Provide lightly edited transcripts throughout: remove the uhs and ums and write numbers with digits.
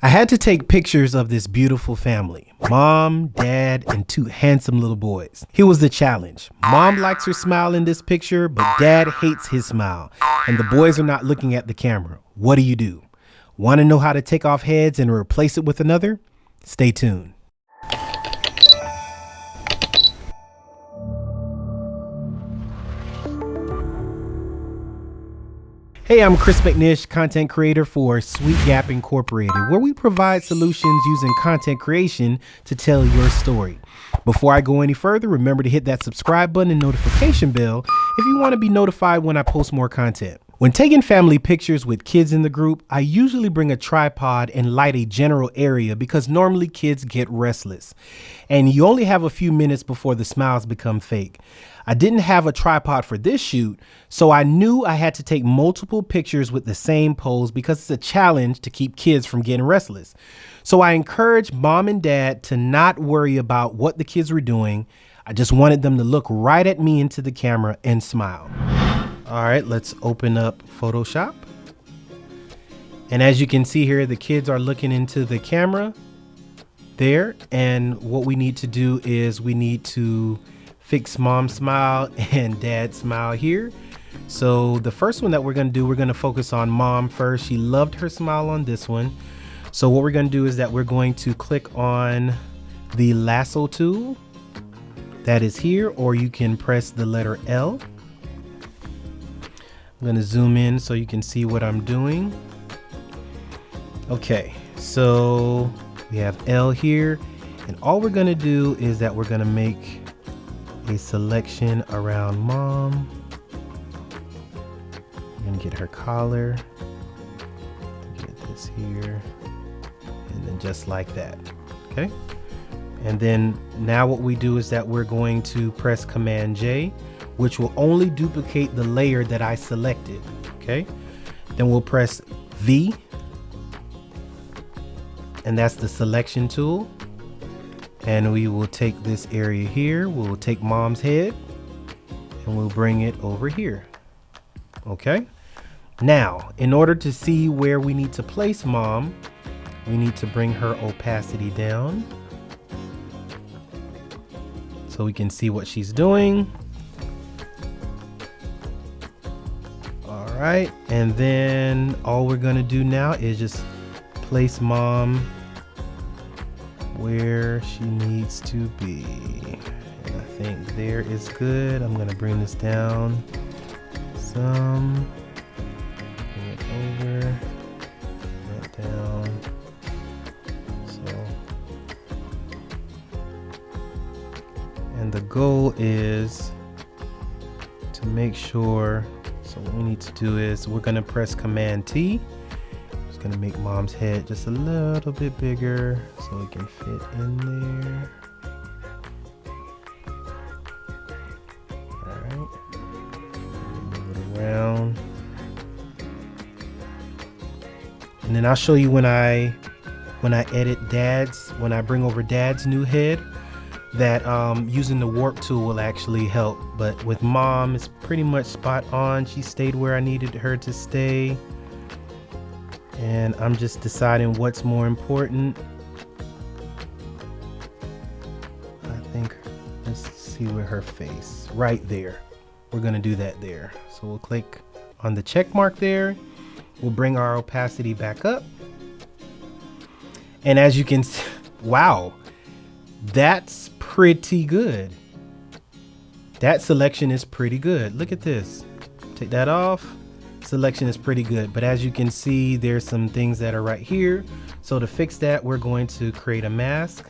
I had to take pictures of this beautiful family, mom, dad, and two handsome little boys. Here was the challenge. Mom likes her smile in this picture, but dad hates his smile, and the boys are not looking at the camera. What do you do? Want to know how to take off heads and replace it with another? Stay tuned. Hey, I'm Chris McNish, content creator for Sweet Gap Incorporated, where we provide solutions using content creation to tell your story. Before I go any further, remember to hit that subscribe button and notification bell if you want to be notified when I post more content. When taking family pictures with kids in the group, I usually bring a tripod and light a general area because normally kids get restless and you only have a few minutes before the smiles become fake. I didn't have a tripod for this shoot, so I knew I had to take multiple pictures with the same pose because it's a challenge to keep kids from getting restless. So I encouraged mom and dad to not worry about what the kids were doing. I just wanted them to look right at me into the camera and smile. All right, let's open up Photoshop. And as you can see here, the kids are looking into the camera there. And what we need to do is we need to fix mom's smile and dad's smile here. So the first one that we're gonna do, we're gonna focus on mom first. She loved her smile on this one. So what we're gonna do is that we're going to click on the lasso tool that is here, or you can press the letter L. I'm gonna zoom in so you can see what I'm doing. Okay, so we have L here, and all we're gonna do is that we're gonna make a selection around mom. I'm gonna get her collar, get this here, and then just like that, okay? And then now what we do is that we're going to press Command J, which will only duplicate the layer that I selected, okay? Then we'll press V, and that's the selection tool. And we will take this area here, we'll take mom's head, and we'll bring it over here, okay? Now, in order to see where we need to place mom, we need to bring her opacity down so we can see what she's doing. All right, and then all we're gonna do now is just place mom where she needs to be. And I think there is good. I'm gonna bring this down some, bring it over, bring it down. So, and the goal is to make sure, so what we need to do is we're gonna press Command T. Just gonna make mom's head just a little bit bigger so it can fit in there. All right, move it around. And then I'll show you when I edit dad's, when I bring over dad's new head, that using the warp tool will actually help. But with mom, it's pretty much spot on. She stayed where I needed her to stay. And I'm just deciding what's more important. I think, let's see where her face, right there. We're gonna do that there. So we'll click on the check mark there. We'll bring our opacity back up. And as you can see, wow, that's pretty good. That selection is pretty good. Look at this. Take that off. Selection is pretty good, but as you can see, there's some things that are right here. So to fix that, we're going to create a mask.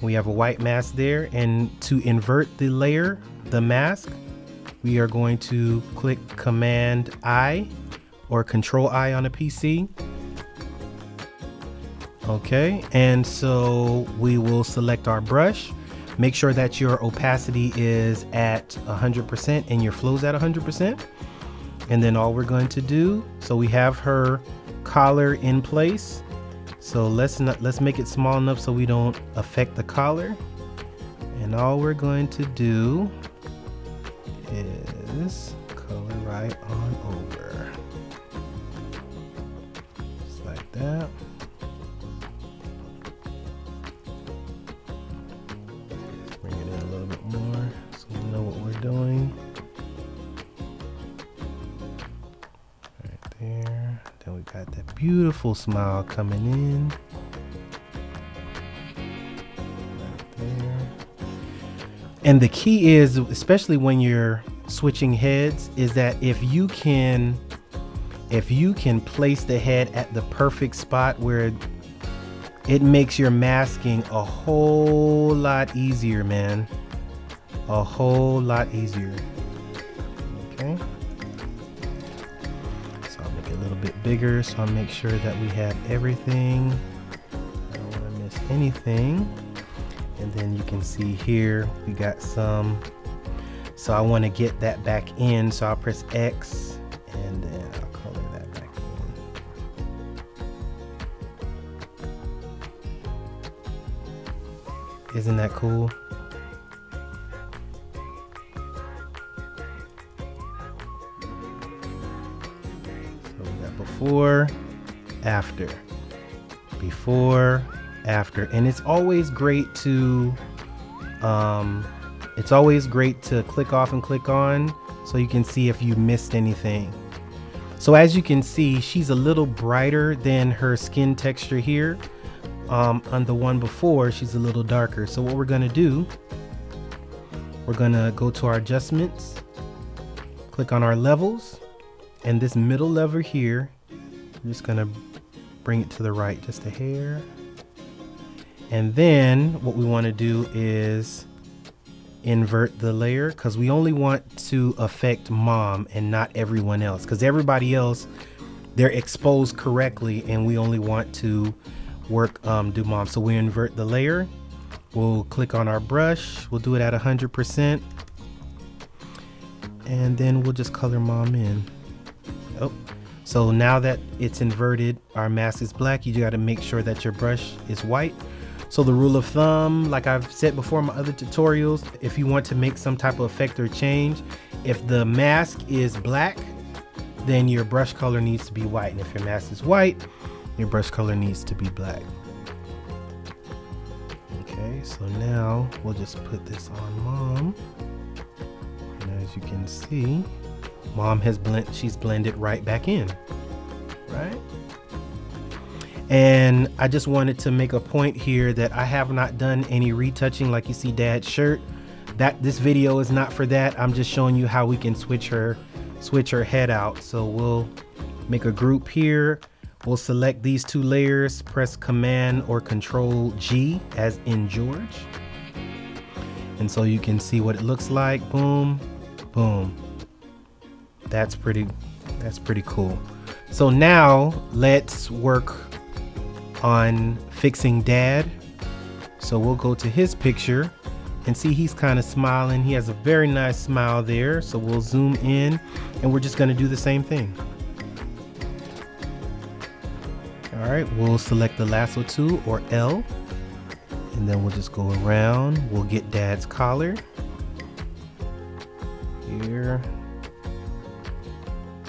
We have a white mask there, and to invert the layer, the mask, we are going to click Command I or Control I on a PC. Okay, and so we will select our brush. Make sure that your opacity is at 100% and your flow's at 100%. And then all we're going to do, so we have her collar in place. So let's make it small enough so we don't affect the collar. And all we're going to do is color right on over. Just like that. beautiful smile coming in. Right there. And the key is, especially when you're switching heads, is that if you can place the head at the perfect spot where it makes your masking a whole lot easier, man. A whole lot easier. Okay. So I'll make it a little bit bigger, so I'll make sure that we have everything. I don't want to miss anything. And then you can see here we got some. So I want to get that back in, so I'll press X and then I'll color that back in. Isn't that cool? So we got before, after, before, after, and it's always great to click off and click on so you can see if you missed anything. So as you can see, she's a little brighter than her skin texture here. On the one before, she's a little darker. So what we're gonna do, we're gonna go to our adjustments, click on our levels, and this middle lever here, I'm just gonna bring it to the right just a hair. And then what we want to do is invert the layer, because we only want to affect mom and not everyone else, because everybody else, they're exposed correctly and we only want to work do mom. So we invert the layer, we'll click on our brush, we'll do it at 100%, and then we'll just color mom in. Oh, so now that it's inverted, our mask is black. You got to make sure that your brush is white. So the rule of thumb, like I've said before in my other tutorials, if you want to make some type of effect or change, if the mask is black, then your brush color needs to be white. And if your mask is white, your brush color needs to be black. Okay, so now we'll just put this on mom. And as you can see, mom has she's blended right back in, right? And I just wanted to make a point here that I have not done any retouching like you see dad's shirt. This video is not for that. I'm just showing you how we can switch her head out. So we'll make a group here. We'll select these two layers, press Command or Control G as in George. And so you can see what it looks like. Boom, boom. That's pretty cool. So now let's work on fixing dad. So we'll go to his picture and see he's kind of smiling. He has a very nice smile there. So we'll zoom in and we're just going to do the same thing. All right, we'll select the lasso tool or L, and then we'll just go around. We'll get dad's collar here.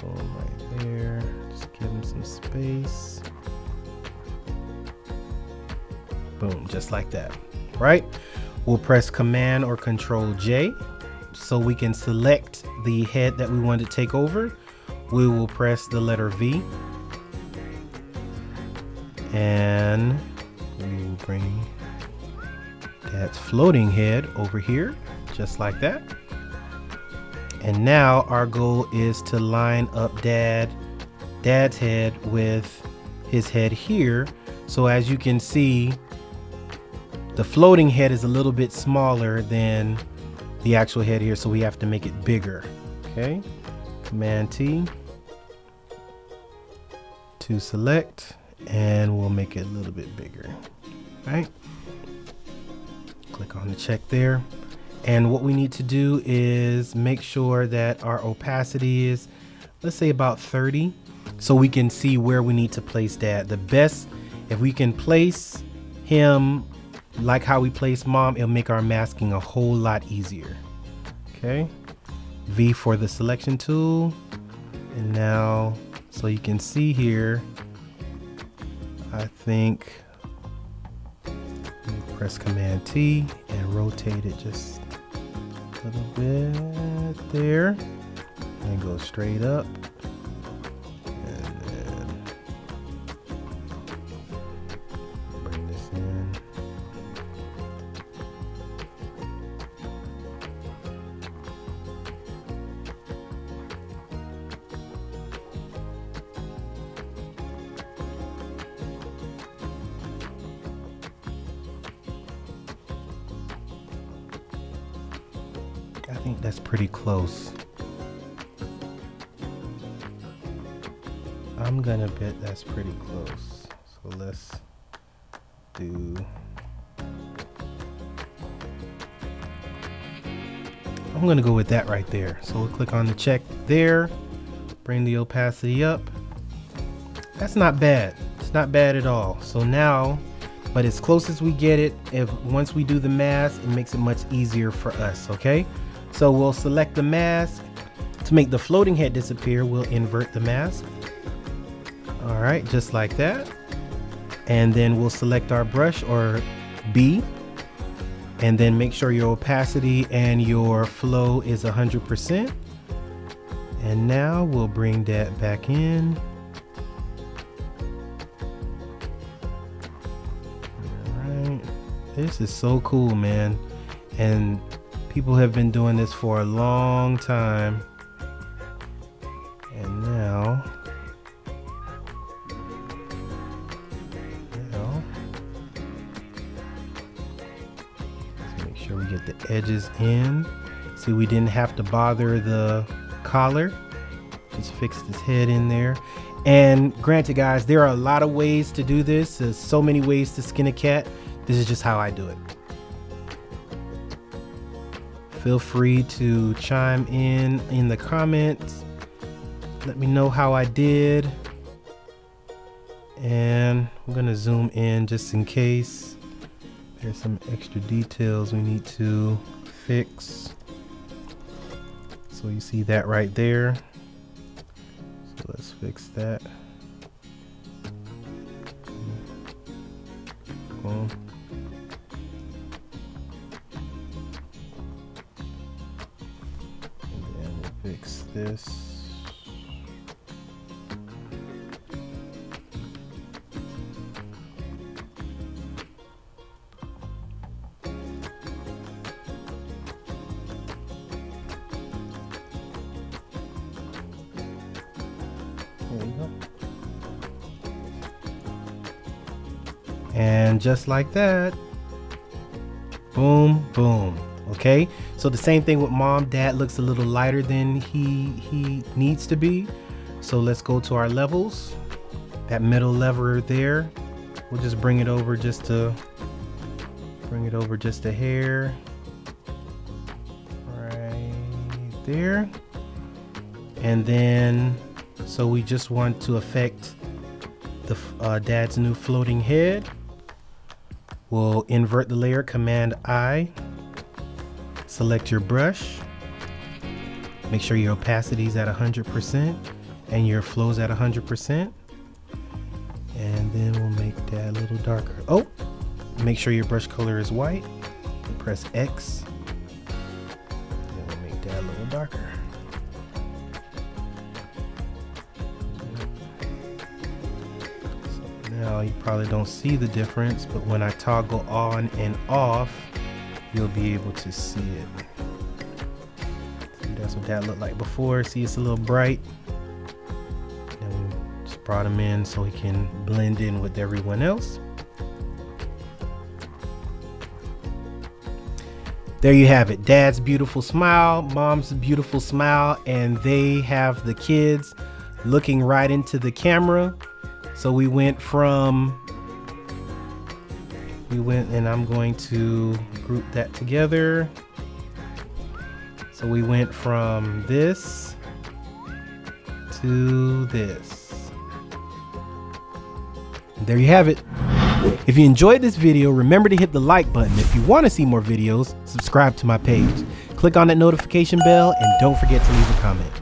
Boom, right there. Just give him some space. Boom, just like that, right? We'll press Command or Control J so we can select the head that we want to take over. We will press the letter V and we will bring dad's floating head over here, just like that. And now our goal is to line up dad's head with his head here. So as you can see, the floating head is a little bit smaller than the actual head here, so we have to make it bigger. Okay, Command T to select, and we'll make it a little bit bigger. All right, click on the check there. And what we need to do is make sure that our opacity is, let's say, about 30, so we can see where we need to place dad. The best, if we can place him like how we place mom, it'll make our masking a whole lot easier. Okay, V for the selection tool. And now, so you can see here, I think press Command T and rotate it just a little bit there, and go straight up, and then think that's pretty close. I'm gonna bet that's pretty close. So let's do. I'm gonna go with that right there. So we'll click on the check there, bring the opacity up. That's not bad. It's not bad at all. So now, but as close as we get it, once we do the mask, it makes it much easier for us, okay? So we'll select the mask. To make the floating head disappear, we'll invert the mask. All right, just like that. And then we'll select our brush, or B, and then make sure your opacity and your flow is 100%. And now we'll bring that back in. All right, this is so cool, man. And people have been doing this for a long time. And now, let's make sure we get the edges in. See, we didn't have to bother the collar. Just fixed his head in there. And granted, guys, there are a lot of ways to do this. There's so many ways to skin a cat. This is just how I do it. Feel free to chime in the comments. Let me know how I did. And I'm gonna zoom in just in case there's some extra details we need to fix. So you see that right there. So let's fix that. Boom. And then we'll fix this. There you go. And just like that, boom, boom. Okay, so the same thing with mom. Dad looks a little lighter than he needs to be. So let's go to our levels. That middle lever there, we'll just bring it over just a hair. Right there. And then, so we just want to affect the dad's new floating head. We'll invert the layer, Command I. Select your brush. Make sure your opacity is at 100% and your flow is at 100%. And then we'll make that a little darker. Oh, make sure your brush color is white. Press X. And we'll make that a little darker. Now you probably don't see the difference, but when I toggle on and off, you'll be able to see it. See, that's what that looked like before. See, it's a little bright. And we just brought him in so he can blend in with everyone else. There you have it. Dad's beautiful smile, mom's beautiful smile, and they have the kids looking right into the camera. So we went, and I'm going to group that together. So we went from this to this. There you have it. If you enjoyed this video, remember to hit the like button. If you want to see more videos, subscribe to my page. Click on that notification bell and don't forget to leave a comment.